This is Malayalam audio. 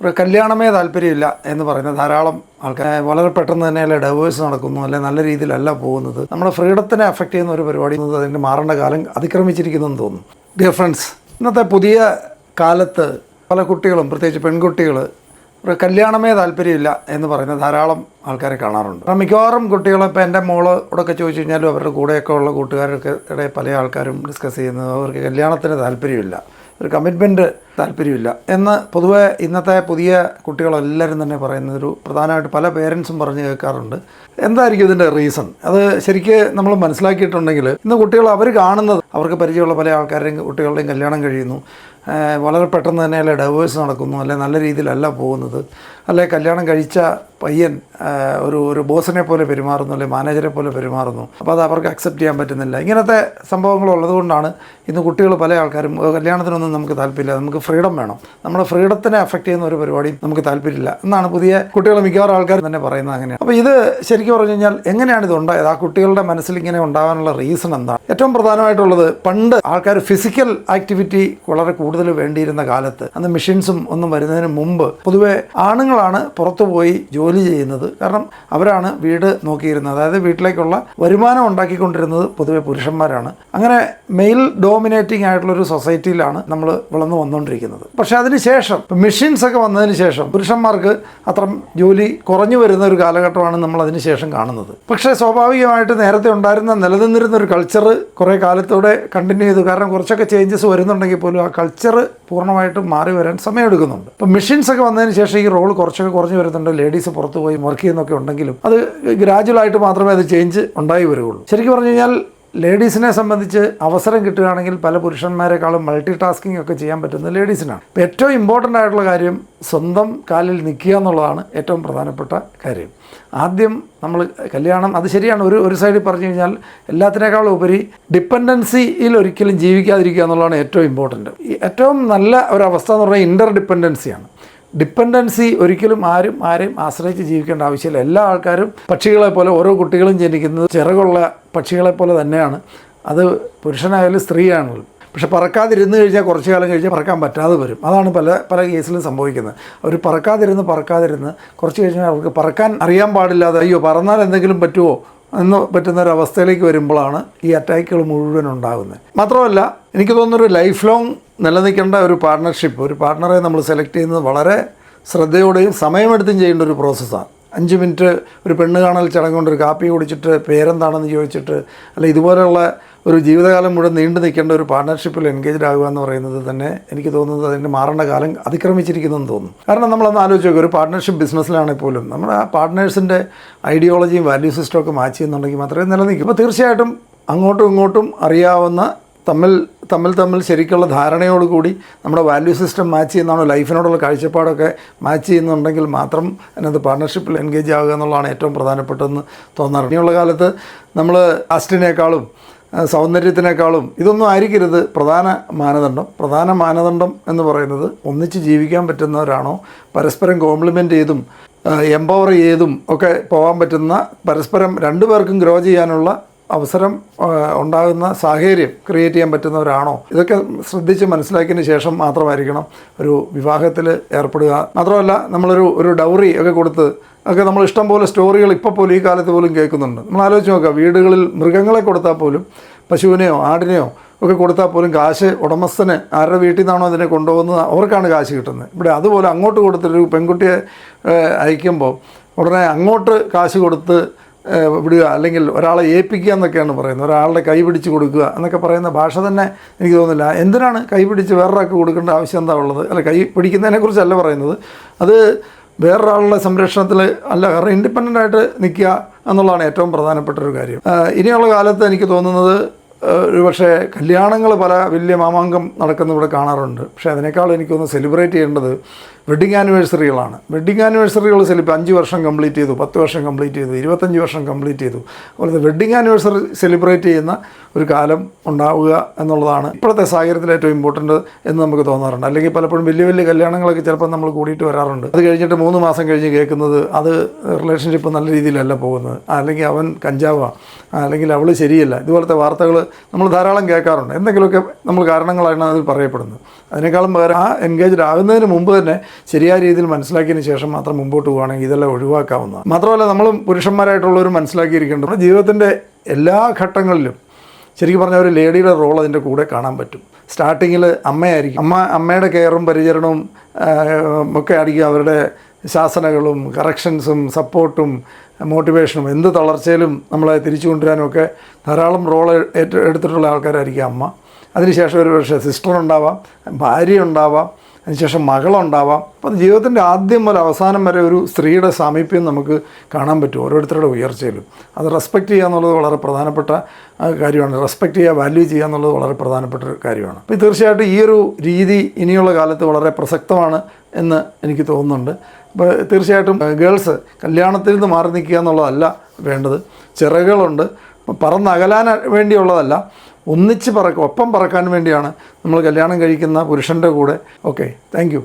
ഒരു കല്യാണമേ താല്പര്യമില്ല എന്ന് പറയുന്ന ധാരാളം ആൾക്കാർ വളരെ പെട്ടെന്ന് തന്നെ അല്ലെ ഡൈവേഴ്സ് നടക്കുന്നു, അല്ലെ നല്ല രീതിയിലല്ല പോകുന്നത്. നമ്മുടെ ഫ്രീഡത്തിനെ അഫക്റ്റ് ചെയ്യുന്ന ഒരു പരിപാടി അതിൻ്റെ മാറേണ്ട കാലം അതിക്രമിച്ചിരിക്കുന്നെന്ന് തോന്നുന്നു. ഡിയർ ഫ്രണ്ട്സ്, ഇന്നത്തെ പുതിയ കാലത്ത് പല കുട്ടികളും, പ്രത്യേകിച്ച് പെൺകുട്ടികൾ, ഒരു കല്യാണമേ താല്പര്യമില്ല എന്ന് പറയുന്ന ധാരാളം ആൾക്കാരെ കാണാറുണ്ട്. കാരണം മിക്കവാറും കുട്ടികൾ, ഇപ്പോൾ എൻ്റെ മോളോടൊക്കെ ചോദിച്ചു കഴിഞ്ഞാലും അവരുടെ കൂടെയൊക്കെ ഉള്ള കൂട്ടുകാരൊക്കെ പല ആൾക്കാരും ഡിസ്കസ് ചെയ്യുന്നത് അവർക്ക് കല്യാണത്തിന് താല്പര്യമില്ല, ഒരു കമ്മിറ്റ്മെൻറ്റ് താല്പര്യമില്ല എന്ന് പൊതുവേ ഇന്നത്തെ പുതിയ കുട്ടികളെല്ലാവരും തന്നെ പറയുന്നതൊരു പ്രധാനമായിട്ട് പല പേരൻസും പറഞ്ഞ് കേൾക്കാറുണ്ട്. എന്തായിരിക്കും ഇതിൻ്റെ റീസൺ? അത് ശരിക്ക് നമ്മൾ മനസ്സിലാക്കിയിട്ടുണ്ടെങ്കിൽ ഇന്ന് കുട്ടികൾ അവർ കാണുന്നത്, അവർക്ക് പരിചയമുള്ള പല ആൾക്കാരുടെയും കുട്ടികളുടെയും കല്യാണം കഴിയുന്നു, വളരെ പെട്ടെന്ന് തന്നെ അല്ലെ ഡൈവേഴ്സ് നടക്കുന്നു, അല്ലെ നല്ല രീതിയിലല്ല പോകുന്നത്, അല്ലെ കല്യാണം കഴിച്ച പയ്യൻ ഒരു ബോസിനെ പോലെ പെരുമാറുന്നു, അല്ലെ മാനേജറെ പോലെ പെരുമാറുന്നു. അപ്പോൾ അത് അവർക്ക് അക്സെപ്റ്റ് ചെയ്യാൻ പറ്റുന്നില്ല. ഇങ്ങനത്തെ സംഭവങ്ങളുള്ളത് കൊണ്ടാണ് ഇന്ന് കുട്ടികൾ പല ആൾക്കാരും കല്യാണത്തിനൊന്നും നമുക്ക് താല്പര്യമില്ല, നമുക്ക് ഫ്രീഡം വേണം, നമ്മുടെ ഫ്രീഡത്തിനെ അഫക്റ്റ് ചെയ്യുന്ന ഒരു പരിപാടിയും നമുക്ക് താല്പര്യമില്ല എന്നാണ് പുതിയ കുട്ടികൾ മിക്കവാറും ആൾക്കാർ തന്നെ പറയുന്നത്. അങ്ങനെയാണ്. അപ്പോൾ ഇത് ശരിക്കും പറഞ്ഞു കഴിഞ്ഞാൽ എങ്ങനെയാണ് ഇത് ഉണ്ടായത്? ആ കുട്ടികളുടെ മനസ്സിൽ ഇങ്ങനെ ഉണ്ടാകാനുള്ള റീസൺ എന്താണ്? ഏറ്റവും പ്രധാനമായിട്ടുള്ളത്, പണ്ട് ആൾക്കാർ ഫിസിക്കൽ ആക്ടിവിറ്റി വളരെ കൂടുതൽ വേണ്ടിയിരുന്ന കാലത്ത്, അന്ന് മെഷീൻസും ഒന്നും വരുന്നതിന് മുമ്പ് പൊതുവെ ആണുങ്ങളാണ് പുറത്തു പോയി ജോലി ചെയ്യുന്നത്. കാരണം അവരാണ് വീട് നോക്കിയിരുന്നത്, അതായത് വീട്ടിലേക്കുള്ള വരുമാനം ഉണ്ടാക്കിക്കൊണ്ടിരുന്നത് പൊതുവെ പുരുഷന്മാരാണ്. അങ്ങനെ മെയിൽ ഡോമിനേറ്റിംഗ് ആയിട്ടുള്ളൊരു സൊസൈറ്റിയിലാണ് നമ്മൾ വളർന്നു വന്നുകൊണ്ടിരിക്കുന്നത്. പക്ഷേ അതിനുശേഷം മെഷീൻസ് ഒക്കെ വന്നതിന് ശേഷം പുരുഷന്മാർക്ക് അത്ര ജോലി കുറഞ്ഞു വരുന്ന ഒരു കാലഘട്ടമാണ് നമ്മൾ അതിന് ശേഷം കാണുന്നത്. പക്ഷേ സ്വാഭാവികമായിട്ട് നേരത്തെ ഉണ്ടായിരുന്ന നിലനിന്നിരുന്ന ഒരു കൾച്ചർ കുറേ കാലത്തോടെ കണ്ടിന്യൂ ചെയ്തു. കാരണം കുറച്ചൊക്കെ ചേഞ്ചസ് വരുന്നുണ്ടെങ്കിൽ പോലും ആ കൾച്ചർ പൂർണ്ണമായിട്ടും മാറി വരാൻ സമയമെടുക്കുന്നുണ്ട്. ഇപ്പം മെഷീൻസ് ഒക്കെ വന്നതിന് ശേഷം ഈ റോൾ കുറച്ചൊക്കെ കുറഞ്ഞു വരുന്നുണ്ട്. ലേഡീസ് പുറത്ത് പോയി വർക്ക് ചെയ്യുന്നൊക്കെ ഉണ്ടെങ്കിലും അത് ഗ്രാജുവലായിട്ട് മാത്രമേ അത് ചേഞ്ച് ഉണ്ടായി വരികയുള്ളൂ. ശരിക്കും പറഞ്ഞു കഴിഞ്ഞാൽ ലേഡീസിനെ സംബന്ധിച്ച് അവസരം കിട്ടുകയാണെങ്കിൽ പല പുരുഷന്മാരെക്കാളും മൾട്ടി ടാസ്കിങ് ഒക്കെ ചെയ്യാൻ പറ്റുന്നത് ലേഡീസിനാണ്. ഇപ്പോൾ ഏറ്റവും ഇമ്പോർട്ടൻ്റ് ആയിട്ടുള്ള കാര്യം സ്വന്തം കാലിൽ നിൽക്കുക എന്നുള്ളതാണ് ഏറ്റവും പ്രധാനപ്പെട്ട കാര്യം. ആദ്യം നമ്മൾ കല്യാണം, അത് ശരിയാണ്, ഒരു സൈഡിൽ പറഞ്ഞു കഴിഞ്ഞാൽ എല്ലാത്തിനേക്കാളും ഉപരി ഡിപ്പെൻഡൻസിയിൽ ഒരിക്കലും ജീവിക്കാതിരിക്കുക എന്നുള്ളതാണ് ഏറ്റവും ഇമ്പോർട്ടൻറ്റ്. ഏറ്റവും നല്ല ഒരവസ്ഥ എന്ന് പറഞ്ഞാൽ ഇൻ്റർ ഡിപ്പെൻഡൻസിയാണ്. ഡിപ്പെൻഡൻസി ഒരിക്കലും ആരെയും ആശ്രയിച്ച് ജീവിക്കേണ്ട ആവശ്യമില്ല. എല്ലാ ആൾക്കാരും പക്ഷികളെ പോലെ, ഓരോ കുട്ടികളും ജനിക്കുന്നത് ചിറകുള്ള പക്ഷികളെ പോലെ തന്നെയാണ്. അത് പുരുഷനായാലും സ്ത്രീയാണെങ്കിലും. പക്ഷെ പറക്കാതിരുന്ന് കഴിഞ്ഞാൽ കുറച്ച് കാലം കഴിഞ്ഞാൽ പറക്കാൻ പറ്റാതെ വരും. അതാണ് പല കേസിലും സംഭവിക്കുന്നത്. അവർ പറക്കാതിരുന്ന് കുറച്ച് കഴിഞ്ഞാൽ അവർക്ക് പറക്കാൻ അറിയാൻ പാടില്ലാതെ, അയ്യോ പറന്നാൽ എന്തെങ്കിലും പറ്റുമോ എന്ന് പറ്റുന്നൊരവസ്ഥയിലേക്ക് വരുമ്പോഴാണ് ഈ അറ്റാക്കുകൾ മുഴുവൻ ഉണ്ടാകുന്നത്. മാത്രമല്ല, എനിക്ക് തോന്നുന്നൊരു ലൈഫ് ലോങ് നിലനിൽക്കേണ്ട ഒരു പാർട്ട്ണർഷിപ്പ്, ഒരു പാർട്ട്ണറെ നമ്മൾ സെലക്ട് ചെയ്യുന്നത് വളരെ ശ്രദ്ധയോടെയും സമയമെടുത്തും ചെയ്യേണ്ട ഒരു പ്രോസസ്സാണ്. 5 മിനിറ്റ് ഒരു പെണ്ണ് കാണൽ ചടങ്ങുകൊണ്ട് ഒരു കാപ്പി കുടിച്ചിട്ട് പേരെന്താണെന്ന് ചോദിച്ചിട്ട്, അല്ല ഇതുപോലെയുള്ള ഒരു ജീവിതകാലം മുഴുവൻ നീണ്ടു നിൽക്കേണ്ട ഒരു പാർട്ട്ണർഷിപ്പിൽ എൻഗേജ്ഡ് ആകുക എന്ന് പറയുന്നത് തന്നെ എനിക്ക് തോന്നുന്നത് അതിൻ്റെ മാറേണ്ട കാലം അതിക്രമിച്ചിരിക്കുന്നെന്ന് തോന്നുന്നു. കാരണം നമ്മളൊന്ന് ആലോചിച്ച് നോക്കുക, ഒരു പാർട്ട്ണർഷിപ്പ് ബിസിനസ്സിലാണെങ്കിൽ പോലും നമ്മുടെ ആ പാർട്ട്നേഴ്സിൻ്റെ ഐഡിയോളജിയും വാല്യൂ സിസ്റ്റം ഒക്കെ മാച്ച് ചെയ്യുന്നുണ്ടെങ്കിൽ മാത്രമേ നിലനിൽക്കൂ. അപ്പോൾ തീർച്ചയായിട്ടും അങ്ങോട്ടും ഇങ്ങോട്ടും അറിയാവുന്ന, തമ്മിൽ ശരിക്കുള്ള ധാരണയോടുകൂടി നമ്മുടെ വാല്യൂ സിസ്റ്റം മാച്ച് ചെയ്യുന്നതാണോ, ലൈഫിനോടുള്ള കാഴ്ചപ്പാടൊക്കെ മാച്ച് ചെയ്യുന്നുണ്ടെങ്കിൽ മാത്രം അതിനകത്ത് പാർട്ട്ണർഷിപ്പിൽ എൻഗേജ് ആവുക എന്നുള്ളതാണ് ഏറ്റവും പ്രധാനപ്പെട്ടതെന്ന് തോന്നാറുണ്ട്. ഇനിയുള്ള കാലത്ത് നമ്മൾ കാസ്റ്റിനേക്കാളും സൗന്ദര്യത്തിനേക്കാളും ഇതൊന്നും ആയിരിക്കരുത് പ്രധാന മാനദണ്ഡം എന്ന് പറയുന്നത് ഒന്നിച്ച് ജീവിക്കാൻ പറ്റുന്നവരാണോ, പരസ്പരം കോംപ്ലിമെൻ്റ് ചെയ്തും എംപവർ ചെയ്തും ഒക്കെ പോകാൻ പറ്റുന്ന, പരസ്പരം രണ്ടുപേർക്കും ഗ്രോ ചെയ്യാനുള്ള അവസരം ഉണ്ടാകുന്ന സാഹചര്യം ക്രിയേറ്റ് ചെയ്യാൻ പറ്റുന്നവരാണോ, ഇതൊക്കെ ശ്രദ്ധിച്ച് മനസ്സിലാക്കിയതിന് ശേഷം മാത്രമായിരിക്കണം ഒരു വിവാഹത്തിൽ ഏർപ്പെടുക. മാത്രമല്ല, നമ്മളൊരു ഡൗറി ഒക്കെ കൊടുത്ത് ഒക്കെ നമ്മൾ ഇഷ്ടം പോലെ സ്റ്റോറികൾ ഇപ്പോൾ പോലും ഈ കാലത്ത് പോലും കേൾക്കുന്നുണ്ട്. നമ്മൾ ആലോചിച്ച് നോക്കുക, വീടുകളിൽ മൃഗങ്ങളെ കൊടുത്താൽ പോലും, പശുവിനെയോ ആടിനെയോ ഒക്കെ കൊടുത്താൽ പോലും കാശ് ഉടമസ്ഥന്, ആരുടെ വീട്ടിൽ നിന്നാണോ അതിനെ കൊണ്ടുപോകുന്നത് അവർക്കാണ് കാശ് കിട്ടുന്നത്. ഇവിടെ അതുപോലെ അങ്ങോട്ട് കൊടുത്തിട്ടൊരു പെൺകുട്ടിയെ അയക്കുമ്പോൾ ഉടനെ അങ്ങോട്ട് കാശ് കൊടുത്ത് വിടുക, അല്ലെങ്കിൽ ഒരാളെ ഏൽപ്പിക്കുക എന്നൊക്കെയാണ് പറയുന്നത്. ഒരാളുടെ കൈ പിടിച്ച് കൊടുക്കുക എന്നൊക്കെ പറയുന്ന ഭാഷ തന്നെ എനിക്ക് തോന്നുന്നില്ല. എന്തിനാണ് കൈ പിടിച്ച് വേറൊരാൾക്ക് കൊടുക്കേണ്ട ആവശ്യം എന്താ ഉള്ളത്? അല്ല, കൈ പിടിക്കുന്നതിനെക്കുറിച്ചല്ല പറയുന്നത്, അത് വേറൊരാളുടെ സംരക്ഷണത്തിൽ അല്ല. കാരണം ഇൻഡിപെൻഡൻ്റ് ആയിട്ട് നിൽക്കുക എന്നുള്ളതാണ് ഏറ്റവും പ്രധാനപ്പെട്ട ഒരു കാര്യം. ഇനിയുള്ള കാലത്ത് എനിക്ക് തോന്നുന്നത് ഒരു പക്ഷേ കല്യാണങ്ങൾ പല വലിയ മാമാങ്കം നടക്കുന്ന ഇവിടെ കാണാറുണ്ട്. പക്ഷേ അതിനേക്കാൾ എനിക്കൊന്ന് സെലിബ്രേറ്റ് ചെയ്യേണ്ടത് വെഡ്ഡിങ് ആനിവേഴ്സറികളാണ്. വെഡ്ഡിങ് ആനിവേഴ്സറികൾ 5 വർഷം കംപ്ലീറ്റ് ചെയ്തു, 10 വർഷം കംപ്ലീറ്റ് ചെയ്തു, 25 വർഷം കംപ്ലീറ്റ് ചെയ്തു. അതുപോലെ വെഡ്ഡിങ് ആനിവേഴ്സറി സെലിബ്രേറ്റ് ചെയ്യുന്ന ഒരു കാലം ഉണ്ടാവുക എന്നുള്ളതാണ് ഇപ്പോഴത്തെ സാഹചര്യത്തിൽ ഏറ്റവും ഇമ്പോർട്ടൻ്റ് എന്ന് നമുക്ക് തോന്നാറുണ്ട്. അല്ലെങ്കിൽ പലപ്പോഴും വലിയ കല്യാണങ്ങളൊക്കെ ചിലപ്പോൾ നമ്മൾ കൂടിയിട്ട് വരാറുണ്ട്. അത് കഴിഞ്ഞിട്ട് 3 മാസം കഴിഞ്ഞ് കേൾക്കുന്നത് അത് റിലേഷൻഷിപ്പ് നല്ല രീതിയിലല്ല പോകുന്നത്, അല്ലെങ്കിൽ അവൻ കഞ്ചാവാണ്, അല്ലെങ്കിൽ അവൾ ശരിയല്ല. ഇതുപോലത്തെ വാർത്തകൾ നമ്മൾ ധാരാളം കേൾക്കാറുണ്ട്. എന്തെങ്കിലുമൊക്കെ നമ്മൾ കാരണങ്ങളാണ് അതിൽ പറയപ്പെടുന്നത്. അതിനേക്കാളും പകരം ആ എൻഗേജ്ഡ് ആകുന്നതിന് മുമ്പ് തന്നെ ശരിയായ രീതിയിൽ മനസ്സിലാക്കിയതിന് ശേഷം മാത്രം മുമ്പോട്ട് പോവുകയാണെങ്കിൽ ഇതെല്ലാം ഒഴിവാക്കാവുന്നതാണ്. മാത്രമല്ല നമ്മളും പുരുഷന്മാരായിട്ടുള്ളവർ മനസ്സിലാക്കിയിരിക്കേണ്ടത് നമ്മുടെ ജീവിതത്തിൻ്റെ എല്ലാ ഘട്ടങ്ങളിലും ശരിക്കും പറഞ്ഞാൽ ഒരു ലേഡിയുടെ റോൾ അതിൻ്റെ കൂടെ കാണാൻ പറ്റും. സ്റ്റാർട്ടിങ്ങിൽ അമ്മയായിരിക്കും. അമ്മയുടെ കെയറും പരിചരണവും ഒക്കെ ആയിരിക്കും അവരുടെ ശാസനകളും കറക്ഷൻസും സപ്പോർട്ടും മോട്ടിവേഷനും എന്ത് തളർച്ചയിലും നമ്മളെ തിരിച്ചു കൊണ്ടുവരാനും ഒക്കെ ധാരാളം റോൾ എടുത്തിട്ടുള്ള ആൾക്കാരായിരിക്കും അമ്മ. അതിനുശേഷം ഒരു പക്ഷേ സിസ്റ്റർ ഉണ്ടാവാം, ഭാര്യ ഉണ്ടാവാം, അതിനുശേഷം മകളുണ്ടാവാം. അപ്പം ജീവിതത്തിൻ്റെ ആദ്യം മുതൽ അവസാനം വരെ ഒരു സ്ത്രീയുടെ സാമീപ്യം നമുക്ക് കാണാൻ പറ്റും ഓരോരുത്തരുടെ ഉയർച്ചയിലും. അത് റെസ്പെക്റ്റ് ചെയ്യുക എന്നുള്ളത് വളരെ പ്രധാനപ്പെട്ട കാര്യമാണ്. റെസ്പെക്റ്റ് ചെയ്യുക, വാല്യൂ ചെയ്യുക എന്നുള്ളത് വളരെ പ്രധാനപ്പെട്ട ഒരു കാര്യമാണ്. അപ്പോൾ തീർച്ചയായിട്ടും ഈ ഒരു രീതി ഇനിയുള്ള കാലത്ത് വളരെ പ്രസക്തമാണ് എന്ന് എനിക്ക് തോന്നുന്നുണ്ട്. അപ്പോൾ തീർച്ചയായിട്ടും ഗേൾസ് കല്യാണത്തിൽ നിന്ന് മാറി നിൽക്കുക എന്നുള്ളതല്ല വേണ്ടത്. ചിറകുകളുണ്ട്, പറന്നകലാൻ വേണ്ടിയുള്ളതല്ല, ഒന്നിച്ച് ഒപ്പം പറക്കാൻ വേണ്ടിയാണ് നമ്മൾ കല്യാണം കഴിക്കുന്ന പുരുഷൻ്റെ കൂടെ. Okay, thank you.